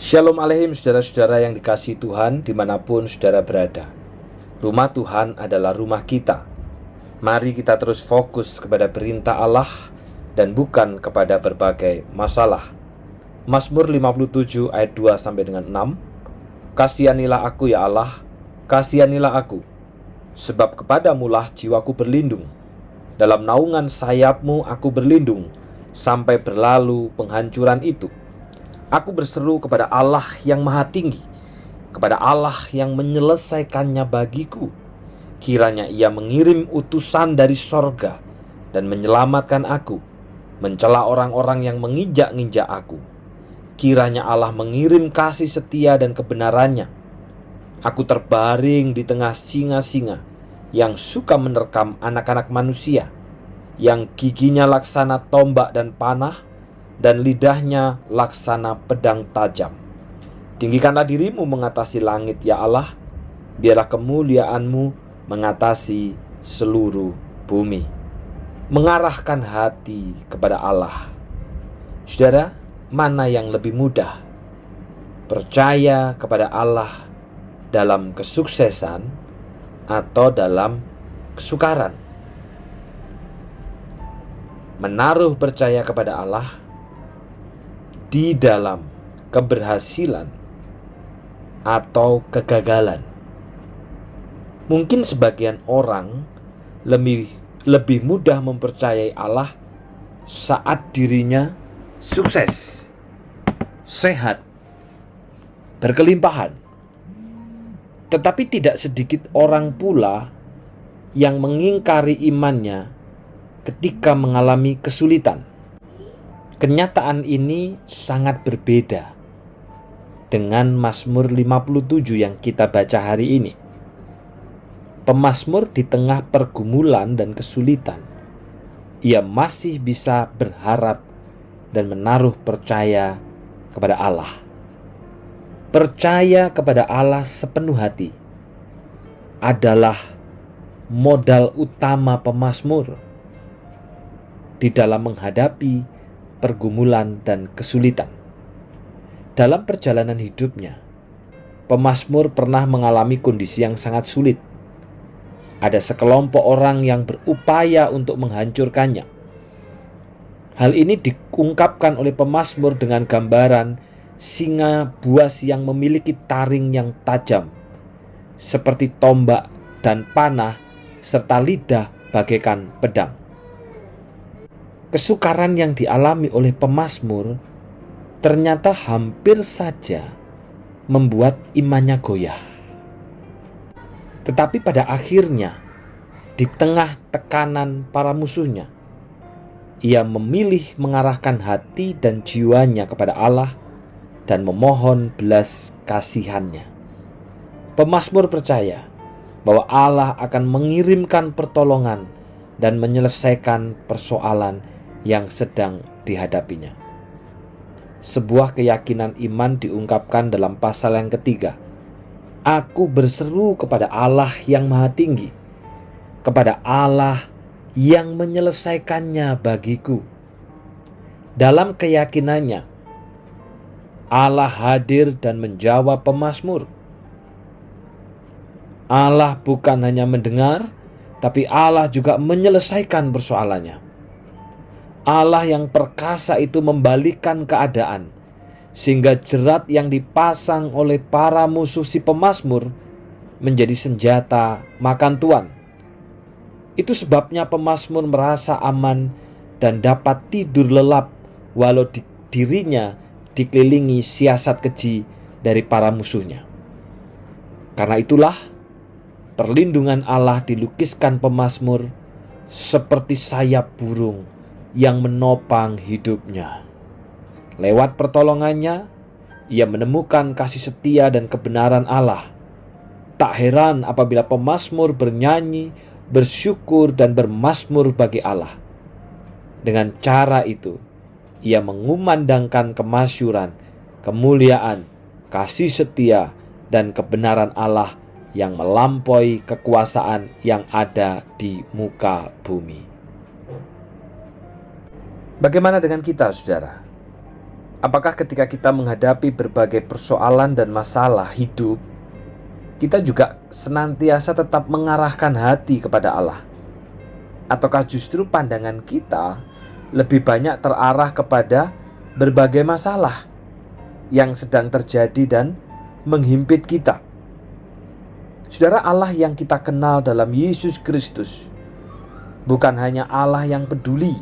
Shalom Aleihim saudara-saudara yang dikasihi Tuhan dimanapun saudara berada. Rumah Tuhan adalah rumah kita. Mari kita terus fokus kepada perintah Allah dan bukan kepada berbagai masalah. Mazmur 57 ayat 2 sampai dengan 6. Kasihanilah aku ya Allah, kasihanilah aku, sebab kepadamulah jiwaku berlindung. Dalam naungan sayapmu aku berlindung, sampai berlalu penghancuran itu. Aku berseru kepada Allah yang maha tinggi, kepada Allah yang menyelesaikannya bagiku. Kiranya ia mengirim utusan dari sorga dan menyelamatkan aku, mencela orang-orang yang menginjak-injak aku. Kiranya Allah mengirim kasih setia dan kebenarannya. Aku terbaring di tengah singa-singa yang suka menerkam anak-anak manusia, yang giginya laksana tombak dan panah, dan lidahnya laksana pedang tajam. Tinggikanlah dirimu mengatasi langit ya Allah, biarlah kemuliaanmu mengatasi seluruh bumi. Mengarahkan hati kepada Allah. Saudara, mana yang lebih mudah? Percaya kepada Allah dalam kesuksesan atau dalam kesukaran? Menaruh percaya kepada Allah di dalam keberhasilan atau kegagalan. Mungkin sebagian orang lebih mudah mempercayai Allah saat dirinya sukses, sehat, berkelimpahan. Tetapi tidak sedikit orang pula yang mengingkari imannya ketika mengalami kesulitan. Kenyataan ini sangat berbeda dengan Mazmur 57 yang kita baca hari ini. Pemazmur di tengah pergumulan dan kesulitan, ia masih bisa berharap dan menaruh percaya kepada Allah. Percaya kepada Allah sepenuh hati adalah modal utama pemazmur di dalam menghadapi pergumulan dan kesulitan. Dalam perjalanan hidupnya, pemazmur pernah mengalami kondisi yang sangat sulit. Ada sekelompok orang yang berupaya untuk menghancurkannya. Hal ini diungkapkan oleh pemazmur dengan gambaran singa buas yang memiliki taring yang tajam, seperti tombak dan panah, serta lidah bagaikan pedang. Kesukaran yang dialami oleh pemazmur ternyata hampir saja membuat imannya goyah. Tetapi pada akhirnya, di tengah tekanan para musuhnya, ia memilih mengarahkan hati dan jiwanya kepada Allah dan memohon belas kasihannya. Pemazmur percaya bahwa Allah akan mengirimkan pertolongan dan menyelesaikan persoalan yang sedang dihadapinya. Sebuah keyakinan iman diungkapkan dalam pasal yang ketiga. Aku berseru kepada Allah yang maha tinggi, kepada Allah yang menyelesaikannya bagiku. Dalam keyakinannya, Allah hadir dan menjawab pemazmur. Allah bukan hanya mendengar, tapi Allah juga menyelesaikan persoalannya. Allah yang perkasa itu membalikkan keadaan, sehingga jerat yang dipasang oleh para musuh si pemazmur menjadi senjata makan tuan. Itu sebabnya pemazmur merasa aman dan dapat tidur lelap walau dirinya dikelilingi siasat keji dari para musuhnya. Karena itulah perlindungan Allah dilukiskan pemazmur seperti sayap burung yang menopang hidupnya. Lewat pertolongannya, ia menemukan kasih setia dan kebenaran Allah. Tak heran apabila pemazmur bernyanyi, bersyukur dan bermazmur bagi Allah. Dengan cara itu, ia mengumandangkan kemasyuran, kemuliaan, kasih setia dan kebenaran Allah yang melampaui kekuasaan yang ada di muka bumi. Bagaimana dengan kita, saudara? Apakah ketika kita menghadapi berbagai persoalan dan masalah hidup, kita juga senantiasa tetap mengarahkan hati kepada Allah? Ataukah justru pandangan kita lebih banyak terarah kepada berbagai masalah yang sedang terjadi dan menghimpit kita? Saudara, Allah yang kita kenal dalam Yesus Kristus bukan hanya Allah yang peduli,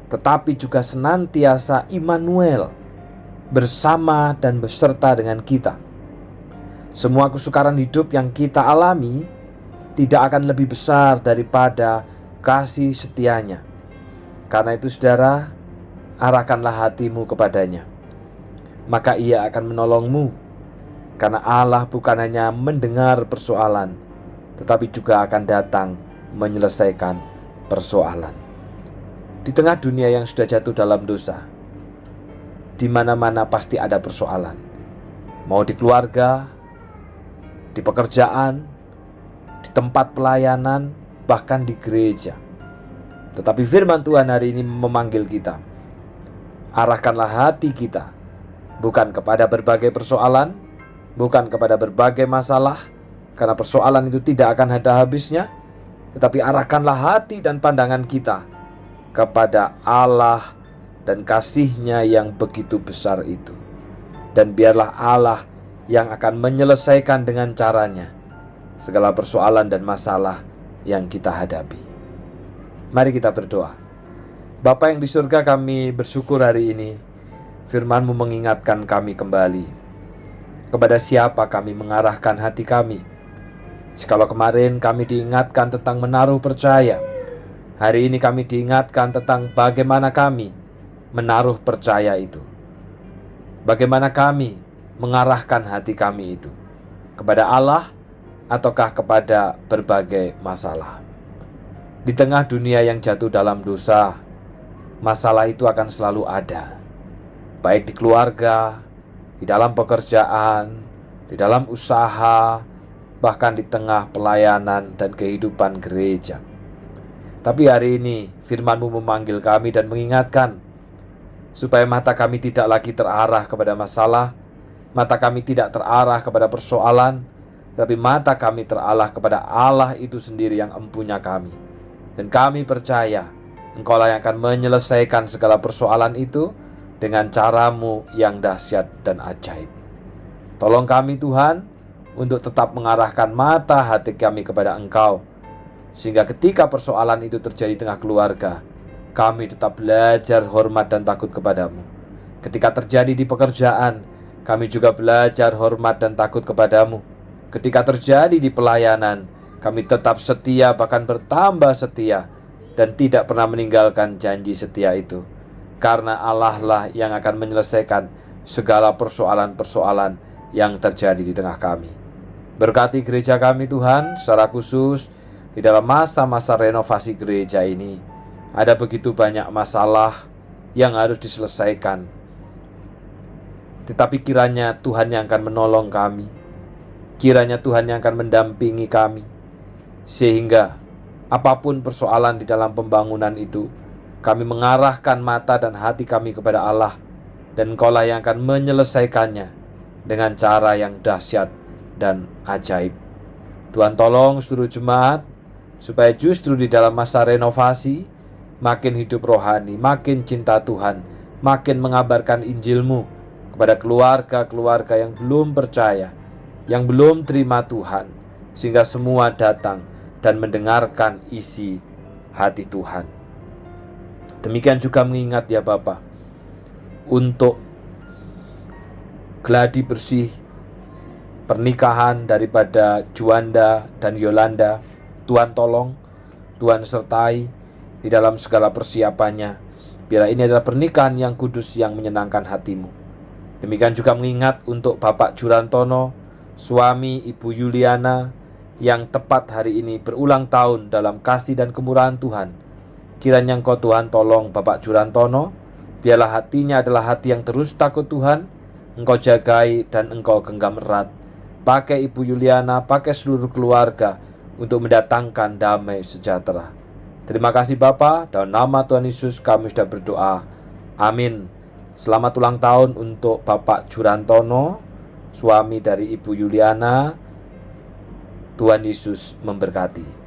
tetapi juga senantiasa Immanuel, bersama dan beserta dengan kita. Semua kesukaran hidup yang kita alami tidak akan lebih besar daripada kasih setianya. Karena itu saudara, arahkanlah hatimu kepadanya, maka ia akan menolongmu. Karena Allah bukan hanya mendengar persoalan, tetapi juga akan datang menyelesaikan persoalan. Di tengah dunia yang sudah jatuh dalam dosa, di mana-mana pasti ada persoalan. Mau di keluarga, di pekerjaan, di tempat pelayanan, bahkan di gereja. Tetapi firman Tuhan hari ini memanggil kita. Arahkanlah hati kita bukan kepada berbagai persoalan, bukan kepada berbagai masalah, karena persoalan itu tidak akan ada habisnya, tetapi arahkanlah hati dan pandangan kita kepada Allah dan kasih-Nya yang begitu besar itu. Dan biarlah Allah yang akan menyelesaikan dengan caranya segala persoalan dan masalah yang kita hadapi. Mari kita berdoa. Bapa yang di surga, kami bersyukur hari ini firman-Mu mengingatkan kami kembali kepada siapa kami mengarahkan hati kami. Jikalau kemarin kami diingatkan tentang menaruh percaya, hari ini kami diingatkan tentang bagaimana kami menaruh percaya itu. Bagaimana kami mengarahkan hati kami itu kepada Allah ataukah kepada berbagai masalah. Di tengah dunia yang jatuh dalam dosa, masalah itu akan selalu ada, baik di keluarga, di dalam pekerjaan, di dalam usaha, bahkan di tengah pelayanan dan kehidupan gereja. Tapi hari ini firman-Mu memanggil kami dan mengingatkan supaya mata kami tidak lagi terarah kepada masalah, mata kami tidak terarah kepada persoalan, tapi mata kami terarah kepada Allah itu sendiri yang empunya kami. Dan kami percaya Engkaulah yang akan menyelesaikan segala persoalan itu dengan cara-Mu yang dahsyat dan ajaib. Tolong kami Tuhan untuk tetap mengarahkan mata hati kami kepada Engkau, sehingga ketika persoalan itu terjadi di tengah keluarga, kami tetap belajar hormat dan takut kepadamu. Ketika terjadi di pekerjaan, kami juga belajar hormat dan takut kepadamu. Ketika terjadi di pelayanan, kami tetap setia, bahkan bertambah setia, dan tidak pernah meninggalkan janji setia itu. Karena Allah lah yang akan menyelesaikan segala persoalan-persoalan yang terjadi di tengah kami. Berkati gereja kami Tuhan, secara khusus di dalam masa-masa renovasi gereja ini. Ada begitu banyak masalah yang harus diselesaikan. Tetapi kiranya Tuhan yang akan menolong kami. Kiranya Tuhan yang akan mendampingi kami. Sehingga apapun persoalan di dalam pembangunan itu, kami mengarahkan mata dan hati kami kepada Allah, dan Engkaulah yang akan menyelesaikannya dengan cara yang dahsyat dan ajaib. Tuhan tolong seluruh jemaat, supaya justru di dalam masa renovasi, makin hidup rohani, makin cinta Tuhan, makin mengabarkan Injil-Mu kepada keluarga-keluarga yang belum percaya, yang belum terima Tuhan, sehingga semua datang dan mendengarkan isi hati Tuhan. Demikian juga mengingat ya Bapa, untuk gladi bersih pernikahan daripada Juanda dan Yolanda, Tuhan tolong, Tuhan sertai di dalam segala persiapannya. Biarlah ini adalah pernikahan yang kudus yang menyenangkan hati-Mu. Demikian juga mengingat untuk Bapak Jurantono, suami Ibu Yuliana, yang tepat hari ini berulang tahun dalam kasih dan kemurahan Tuhan. Kiranya Engkau Tuhan tolong Bapak Jurantono, biarlah hatinya adalah hati yang terus takut Tuhan. Engkau jagai dan Engkau genggam erat. Pakai Ibu Yuliana, pakai seluruh keluarga untuk mendatangkan damai sejahtera. Terima kasih Bapa, dalam nama Tuhan Yesus kami sudah berdoa. Amin Selamat ulang tahun untuk Bapak Jurantono, suami dari Ibu Yuliana. Tuhan Yesus memberkati.